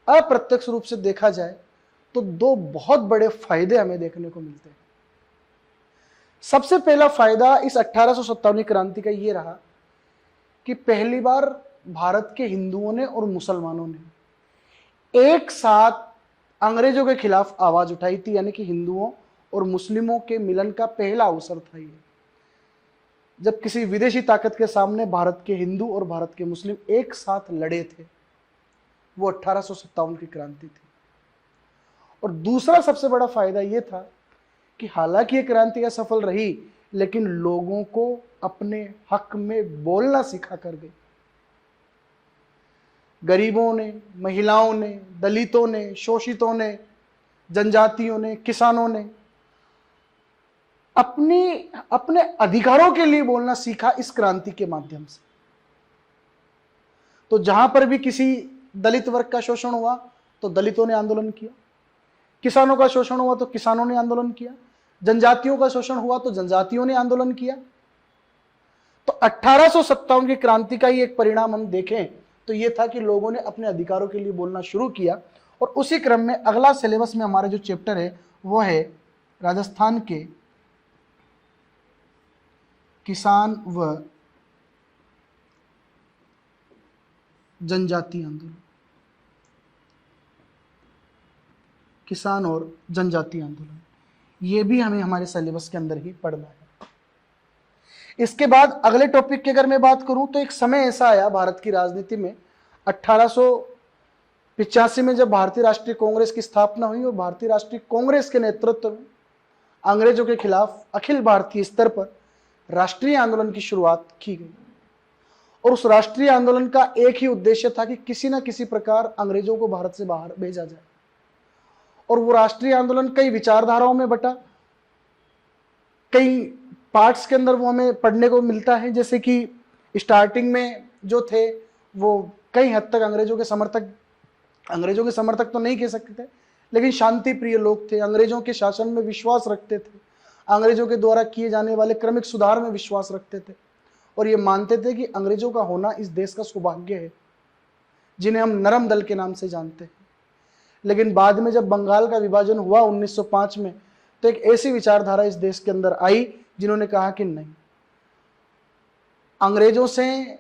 [SPEAKER 1] अप्रत्यक्ष रूप से देखा जाए तो दो बहुत बड़े फायदे हमें देखने को मिलते हैं। सबसे पहला फायदा इस 1857 क्रांति का यह रहा कि पहली बार भारत के हिंदुओं ने और मुसलमानों ने एक साथ अंग्रेजों के खिलाफ आवाज उठाई थी। यानी कि हिंदुओं और मुस्लिमों के मिलन का पहला अवसर था ये, जब किसी विदेशी ताकत के सामने भारत के हिंदू और भारत के मुस्लिम एक साथ लड़े थे। वो 1857 की क्रांति थी। और दूसरा सबसे बड़ा फायदा यह था कि हालांकि ये क्रांति असफल रही, लेकिन लोगों को अपने हक में बोलना सिखा कर गई। गरीबों ने, महिलाओं ने, दलितों ने, शोषितों ने, जनजातियों ने, किसानों ने अपने अधिकारों के लिए बोलना सीखा इस क्रांति के माध्यम से। तो जहां पर भी किसी दलित वर्ग का शोषण हुआ तो दलितों ने आंदोलन किया, किसानों का शोषण हुआ तो किसानों ने आंदोलन किया, जनजातियों का शोषण हुआ तो जनजातियों ने आंदोलन किया। तो 1857 की क्रांति का ही एक परिणाम हम देखें तो यह था कि लोगों ने अपने अधिकारों के लिए बोलना शुरू किया। और उसी क्रम में अगला सिलेबस में हमारा जो चैप्टर है वो है राजस्थान के किसान व जनजाति आंदोलन, किसान और जनजाति आंदोलन, ये भी हमें हमारे सिलेबस के अंदर ही पढ़ना है। इसके बाद अगले टॉपिक की अगर मैं बात करूं तो एक समय ऐसा आया भारत की राजनीति में 1885 में, जब भारतीय राष्ट्रीय कांग्रेस की स्थापना हुई और भारतीय राष्ट्रीय कांग्रेस के नेतृत्व में अंग्रेजों के खिलाफ अखिल भारतीय स्तर पर राष्ट्रीय आंदोलन की शुरुआत की गई। और उस राष्ट्रीय आंदोलन का एक ही उद्देश्य था कि किसी न किसी प्रकार अंग्रेजों को भारत से बाहर भेजा जाए। और वो राष्ट्रीय आंदोलन कई विचारधाराओं में बटा, कई पार्ट्स के अंदर वो हमें पढ़ने को मिलता है। जैसे कि स्टार्टिंग में जो थे वो कई हद तक अंग्रेजों के समर्थक तो नहीं कह सकते थे, लेकिन शांति प्रिय लोग थे, अंग्रेजों के शासन में विश्वास रखते थे, अंग्रेजों के द्वारा किए जाने वाले क्रमिक सुधार में विश्वास रखते थे, और ये मानते थे कि अंग्रेजों का होना इस देश का सौभाग्य है, जिन्हें हम नरम दल के नाम से जानते हैं। लेकिन बाद में जब बंगाल का विभाजन हुआ 1905 में, तो एक ऐसी विचारधारा इस देश के अंदर आई जिन्होंने कहा कि नहीं, अंग्रेजों से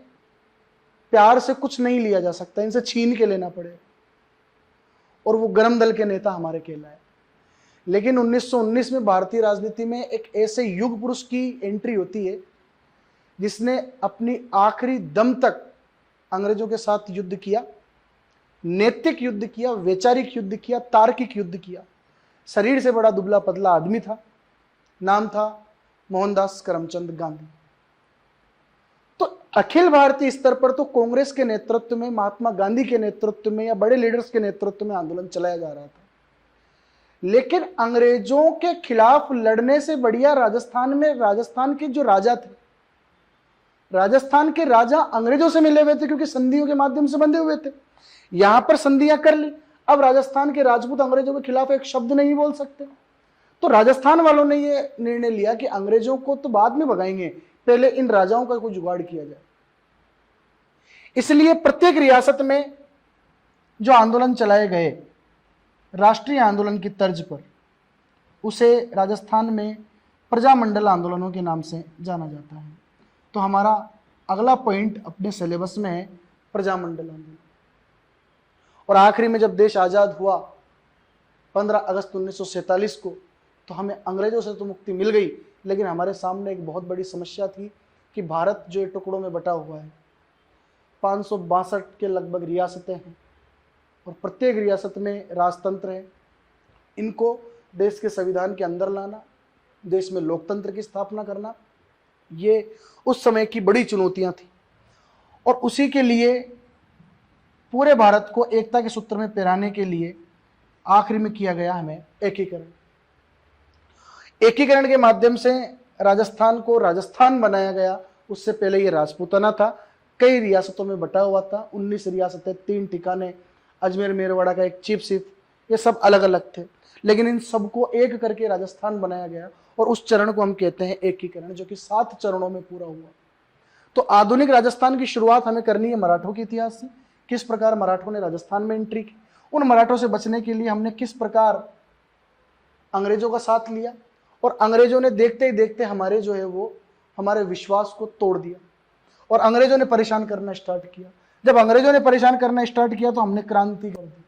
[SPEAKER 1] प्यार से कुछ नहीं लिया जा सकता, इनसे छीन के लेना पड़ेगा। और वो गरम दल के नेता हमारे कहलाए। लेकिन 1919 में भारतीय राजनीति में एक ऐसे युग पुरुष की एंट्री होती है जिसने अपनी आखिरी दम तक अंग्रेजों के साथ युद्ध किया, नैतिक युद्ध किया, वैचारिक युद्ध किया, तार्किक युद्ध किया। शरीर से बड़ा दुबला पतला आदमी था, नाम था मोहनदास करमचंद गांधी। तो अखिल भारतीय स्तर पर तो कांग्रेस के नेतृत्व में, महात्मा गांधी के नेतृत्व में या बड़े लीडर्स के नेतृत्व में आंदोलन चलाया जा रहा था। लेकिन अंग्रेजों के खिलाफ लड़ने से बढ़िया राजस्थान के जो राजा थे, राजस्थान के राजा अंग्रेजों से मिले हुए थे, क्योंकि संधियों के माध्यम से बंधे हुए थे। यहां पर संधियां कर ली, अब राजस्थान के राजपूत अंग्रेजों के खिलाफ एक शब्द नहीं बोल सकते। तो राजस्थान वालों ने यह निर्णय लिया कि अंग्रेजों को तो बाद में भगाएंगे, पहले इन राजाओं का कोई जुगाड़ किया जाए। इसलिए प्रत्येक रियासत में जो आंदोलन चलाए गए राष्ट्रीय आंदोलन की तर्ज पर, उसे राजस्थान में प्रजामंडल आंदोलनों के नाम से जाना जाता है। तो हमारा अगला पॉइंट अपने सिलेबस में है प्रजामंडल आंदोलन। और आखिरी में जब देश आजाद हुआ 15 अगस्त 1947 को, तो हमें अंग्रेजों से तो मुक्ति मिल गई, लेकिन हमारे सामने एक बहुत बड़ी समस्या थी कि भारत जो टुकड़ों में बटा हुआ है, 562 के लगभग रियासतें हैं और प्रत्येक रियासत में राजतंत्र है। इनको देश के संविधान के अंदर लाना, देश में लोकतंत्र की स्थापना करना, ये उस समय की बड़ी चुनौतियां थी। और उसी के लिए पूरे भारत को एकता के सूत्र में पिराने के लिए आखिरी में किया गया हमें एकीकरण। एकीकरण के माध्यम से राजस्थान को राजस्थान बनाया गया। उससे पहले ये राजपूताना था, कई रियासतों में बटा हुआ था, 19 रियासतें, 3 ठिकाने, अजमेर मेरवाड़ा का एक चीफ सिर्फ, ये सब अलग अलग थे, लेकिन इन सबको एक करके राजस्थान बनाया गया। और उस चरण को हम कहते हैं एकीकरण, जो कि 7 चरणों में पूरा हुआ। तो आधुनिक राजस्थान की शुरुआत हमें करनी है मराठों के इतिहास से। किस प्रकार मराठों ने राजस्थान में एंट्री की, उन मराठों से बचने के लिए हमने किस प्रकार अंग्रेजों का साथ लिया, और अंग्रेजों ने देखते ही देखते हमारे जो है वो हमारे विश्वास को तोड़ दिया और अंग्रेजों ने परेशान करना स्टार्ट किया। जब अंग्रेजों ने परेशान करना स्टार्ट किया तो हमने क्रांति कर दी।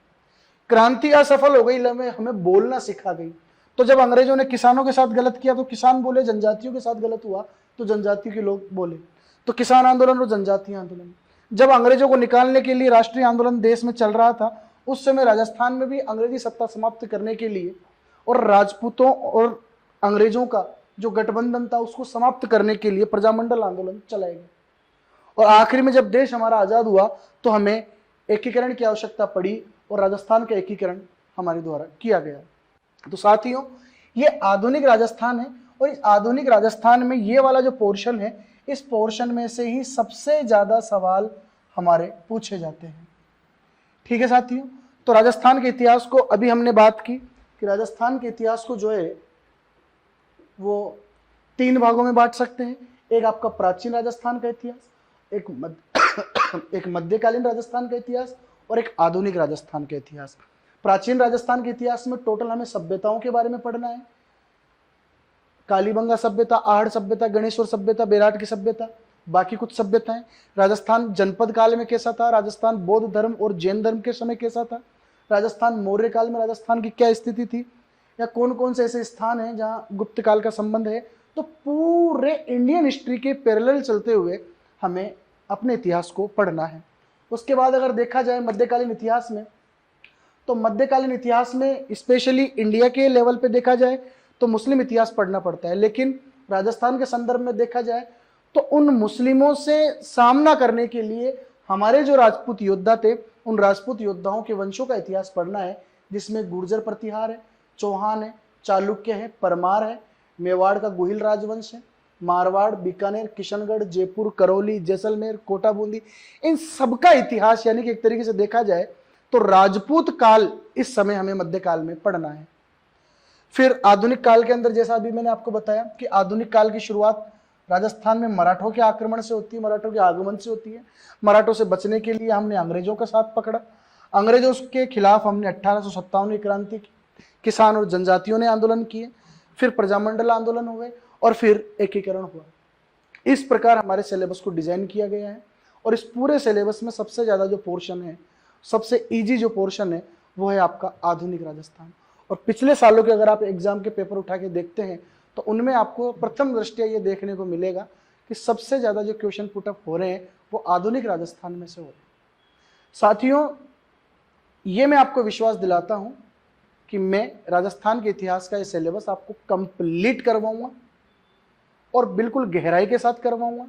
[SPEAKER 1] क्रांति असफल हो गई, हमें बोलना सिखा गई। तो जब अंग्रेजों ने किसानों के साथ गलत किया तो किसान बोले, जनजातियों के साथ गलत हुआ तो जनजाति के लोग बोले, तो किसान आंदोलन और जनजातीय आंदोलन। जब अंग्रेजों को निकालने के लिए राष्ट्रीय आंदोलन देश में चल रहा था, उस समय राजस्थान में भी अंग्रेजी सत्ता समाप्त करने के लिए और राजपूतों और अंग्रेजों का जो गठबंधन था उसको समाप्त करने के लिए प्रजामंडल आंदोलन चलाए गए। और आखिर में जब देश हमारा आजाद हुआ तो हमें एकीकरण की आवश्यकता पड़ी और राजस्थान का एकीकरण हमारे द्वारा किया गया। तो साथियों, ये आधुनिक राजस्थान है और इस आधुनिक राजस्थान में ये वाला जो पोर्शन है, इस पोर्शन में से ही सबसे ज्यादा सवाल हमारे पूछे जाते हैं। ठीक है साथियों, तो राजस्थान के इतिहास को अभी हमने बात की कि राजस्थान के इतिहास को जो है वो 3 भागों में बांट सकते हैं। एक आपका प्राचीन राजस्थान का इतिहास, एक मध्यकालीन राजस्थान का इतिहास और एक आधुनिक राजस्थान का इतिहास। प्राचीन राजस्थान के इतिहास में टोटल हमें सभ्यताओं के बारे में पढ़ना है, कालीबंगा सभ्यता, आहड़ सभ्यता, गणेश्वर सभ्यता, बेराट की सभ्यता, बाकी कुछ सभ्यताएं। राजस्थान जनपद काल में कैसा था, राजस्थान बौद्ध धर्म और जैन धर्म के समय कैसा था, राजस्थान मौर्य काल में राजस्थान की क्या स्थिति थी, या कौन कौन से ऐसे स्थान हैं जहां गुप्त काल का संबंध है। तो पूरे इंडियन हिस्ट्री के पैरेलल चलते हुए हमें अपने इतिहास को पढ़ना है। उसके बाद अगर देखा जाए मध्यकालीन इतिहास में, तो मध्यकालीन इतिहास में स्पेशली इंडिया के लेवल पे देखा जाए तो मुस्लिम इतिहास पढ़ना पड़ता है, लेकिन राजस्थान के संदर्भ में देखा जाए तो उन मुस्लिमों से सामना करने के लिए हमारे जो राजपूत योद्धा थे, उन राजपूत योद्धाओं के वंशों का इतिहास पढ़ना है, जिसमें गुर्जर प्रतिहार है, चौहान है, चालुक्य है, परमार है, मेवाड़ का गुहिल राजवंश है, मारवाड़, बीकानेर, किशनगढ़, जयपुर, करौली, जैसलमेर, कोटा बूंदी, इन सबका इतिहास यानी कि एक तरीके से देखा जाए तो राजपूत काल इस समय हमें मध्यकाल में पढ़ना है। फिर आधुनिक काल के अंदर, जैसा अभी मैंने आपको बताया कि आधुनिक काल की शुरुआत राजस्थान में मराठों के आक्रमण से होती है, मराठों के आगमन से होती है। मराठों से बचने के लिए हमने अंग्रेजों का साथ पकड़ा, अंग्रेजों के खिलाफ हमने 1857 की क्रांति की, किसान और जनजातियों ने आंदोलन किए, फिर प्रजामंडल आंदोलन हुए और फिर एकीकरण हुआ। इस प्रकार हमारे सिलेबस को डिजाइन किया गया है और इस पूरे सिलेबस में सबसे ज्यादा जो पोर्शन है, सबसे इजी जो पोर्शन है, वो है आपका आधुनिक राजस्थान। और पिछले सालों के अगर आप एग्जाम के पेपर उठा के देखते हैं तो उनमें आपको प्रथम दृष्टया ये देखने को मिलेगा कि सबसे ज्यादा जो क्वेश्चन पुटअप हो रहे हैं वो आधुनिक राजस्थान में से हो रहे हैं। साथियों, ये मैं आपको विश्वास दिलाता हूं कि मैं राजस्थान के इतिहास का ये सिलेबस आपको कंप्लीट करवाऊंगा और बिल्कुल गहराई के साथ करवाऊंगा।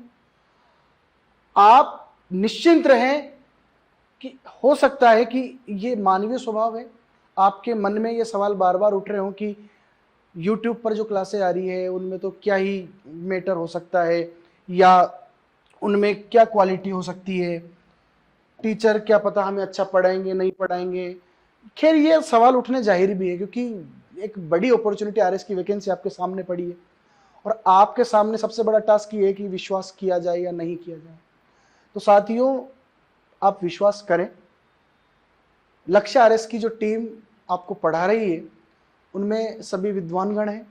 [SPEAKER 1] आप निश्चिंत रहें कि हो सकता है कि ये मानवीय स्वभाव है, आपके मन में ये सवाल बार बार उठ रहे हो कि YouTube पर जो क्लासें आ रही है उनमें तो क्या ही मैटर हो सकता है, या उनमें क्या क्वालिटी हो सकती है, टीचर क्या पता हमें अच्छा पढ़ाएंगे नहीं पढ़ाएंगे। खैर, ये सवाल उठने जाहिर भी है क्योंकि एक बड़ी अपॉर्चुनिटी आरएस की वैकेंसी आपके सामने पड़ी है और आपके सामने सबसे बड़ा टास्क ये है कि विश्वास किया जाए या नहीं किया जाए। तो साथियों, आप विश्वास करें, लक्ष्य आरएस की जो टीम आपको पढ़ा रही है उनमें सभी विद्वानगण हैं,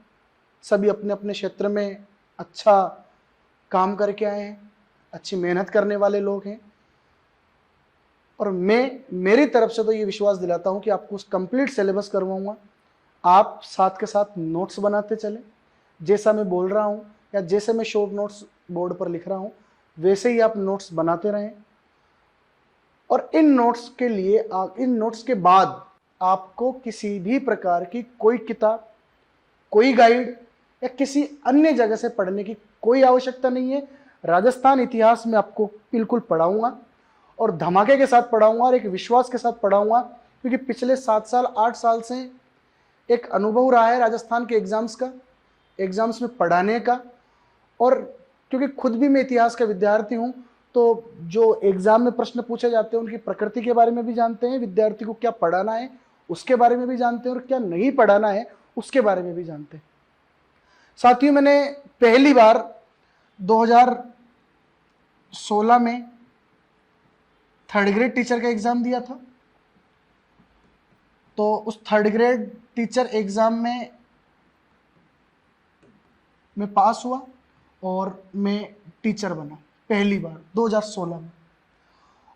[SPEAKER 1] सभी अपने अपने क्षेत्र में अच्छा काम करके आए हैं, अच्छी मेहनत करने वाले लोग हैं और मैं मेरी तरफ से तो ये विश्वास दिलाता हूं कि आपको उस कंप्लीट सिलेबस करवाऊंगा। आप साथ के साथ नोट्स बनाते चलें, जैसा मैं बोल रहा हूं या जैसे मैं शॉर्ट नोट्स बोर्ड पर लिख रहा हूं वैसे ही आप नोट्स बनाते रहें। और इन नोट्स के लिए, इन नोट्स के बाद आपको किसी भी प्रकार की कोई किताब, कोई गाइड या किसी अन्य जगह से पढ़ने की कोई आवश्यकता नहीं है। राजस्थान इतिहास में आपको बिल्कुल पढ़ाऊंगा और धमाके के साथ पढ़ाऊंगा और एक विश्वास के साथ पढ़ाऊंगा, क्योंकि पिछले 7 साल 8 साल से एक अनुभव रहा है राजस्थान के एग्जाम्स में पढ़ाने का। और क्योंकि खुद भी मैं इतिहास का विद्यार्थी हूं, तो जो एग्जाम में प्रश्न पूछे जाते हैं उनकी प्रकृति के बारे में भी जानते हैं, विद्यार्थी को क्या पढ़ाना है उसके बारे में भी जानते हैं और क्या नहीं पढ़ाना है उसके बारे में भी जानते हैं। साथियों, मैंने पहली बार 2016 में 3rd ग्रेड टीचर का एग्जाम दिया था। तो उस 3rd ग्रेड टीचर एग्जाम में मैं पास हुआ और मैं टीचर बना पहली बार 2016 में।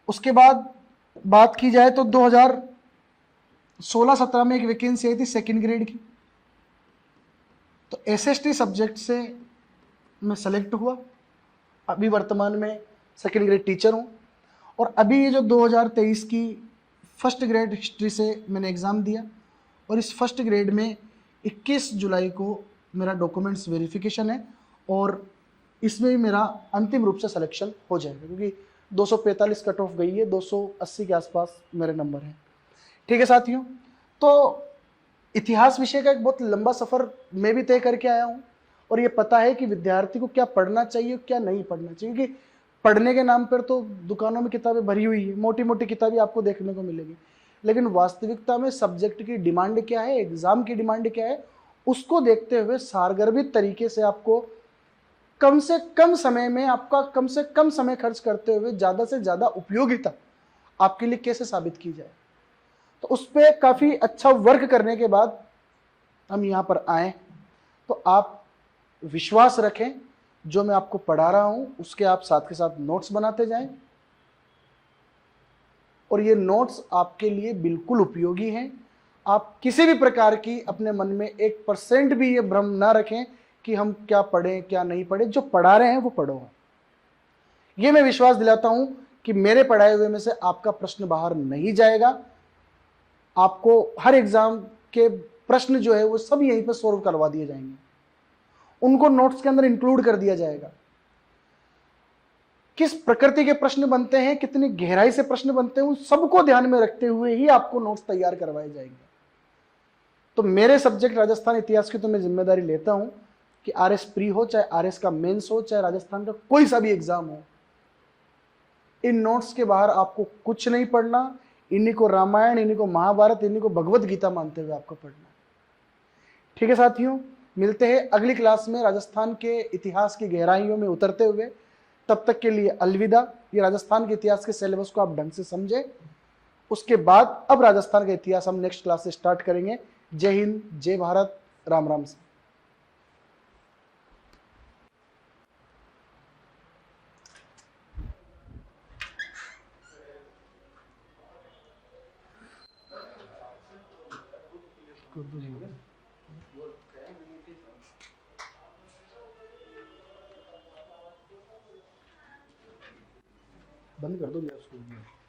[SPEAKER 1] उसके बाद बात की जाए तो 2016-17 में एक वैकेंसी आई थी 2nd ग्रेड की, तो SST सब्जेक्ट से मैं सेलेक्ट हुआ। अभी वर्तमान में 2nd ग्रेड टीचर हूँ और अभी ये जो 2023 की 1st ग्रेड हिस्ट्री से मैंने एग्ज़ाम दिया और इस 1st ग्रेड में 21 जुलाई को मेरा डॉक्यूमेंट्स वेरिफिकेशन है और इसमें भी मेरा अंतिम रूप से सिलेक्शन हो जाएगा, क्योंकि 245 कट ऑफ गई है, 280 के आसपास मेरे नंबर हैं। ठीक है साथियों, तो इतिहास विषय का एक बहुत लंबा सफ़र मैं भी तय करके आया हूँ और ये पता है कि विद्यार्थी को क्या पढ़ना चाहिए क्या नहीं पढ़ना चाहिए, क्योंकि पढ़ने के नाम पर तो दुकानों में किताबें भरी हुई है, मोटी मोटी किताबें आपको देखने को मिलेगी, लेकिन वास्तविकता में सब्जेक्ट की डिमांड क्या है, एग्जाम की डिमांड क्या है, उसको देखते हुए सारगर्भित तरीके से आपको कम से कम समय में, आपका कम से कम समय खर्च करते हुए ज़्यादा से ज़्यादा उपयोगिता आपके लिए कैसे साबित की जाए, तो उस पर काफ़ी अच्छा वर्क करने के बाद हम यहाँ पर आए। तो आप विश्वास रखें, जो मैं आपको पढ़ा रहा हूं उसके आप साथ के साथ नोट्स बनाते जाएं, और ये नोट्स आपके लिए बिल्कुल उपयोगी हैं। आप किसी भी प्रकार की अपने मन में 1% भी ये भ्रम ना रखें कि हम क्या पढ़ें क्या नहीं पढ़ें, जो पढ़ा रहे हैं वो पढ़ो। ये मैं विश्वास दिलाता हूं कि मेरे पढ़ाए हुए में से आपका प्रश्न बाहर नहीं जाएगा। आपको हर एग्जाम के प्रश्न जो है वो सब यहीं पर सॉल्व करवा दिए जाएंगे, उनको नोट्स के अंदर इंक्लूड कर दिया जाएगा। किस प्रकृति के प्रश्न बनते हैं, कितनी गहराई से प्रश्न बनते हैं, उन सबको ध्यान में रखते हुए ही आपको नोट्स तैयार करवाए जाएंगे। तो मेरे सब्जेक्ट राजस्थान इतिहास की तो मैं जिम्मेदारी लेता हूं कि आरएस प्री हो, चाहे आरएस का मेंस हो, चाहे राजस्थान का कोई सा भी एग्जाम हो, इन नोट्स के बाहर आपको कुछ नहीं पढ़ना। इन्हीं को रामायण, इन्हीं को महाभारत, इन्हीं को भगवत गीता मानते हुए आपको पढ़ना। ठीक है साथियों, मिलते हैं अगली क्लास में राजस्थान के इतिहास की गहराइयों में उतरते हुए। तब तक के लिए अलविदा। ये राजस्थान के इतिहास के सिलेबस को आप ढंग से समझे, उसके बाद अब राजस्थान का इतिहास हम नेक्स्ट क्लास से स्टार्ट करेंगे। जय हिंद, जय भारत, राम राम से। बंद कर दो उसको।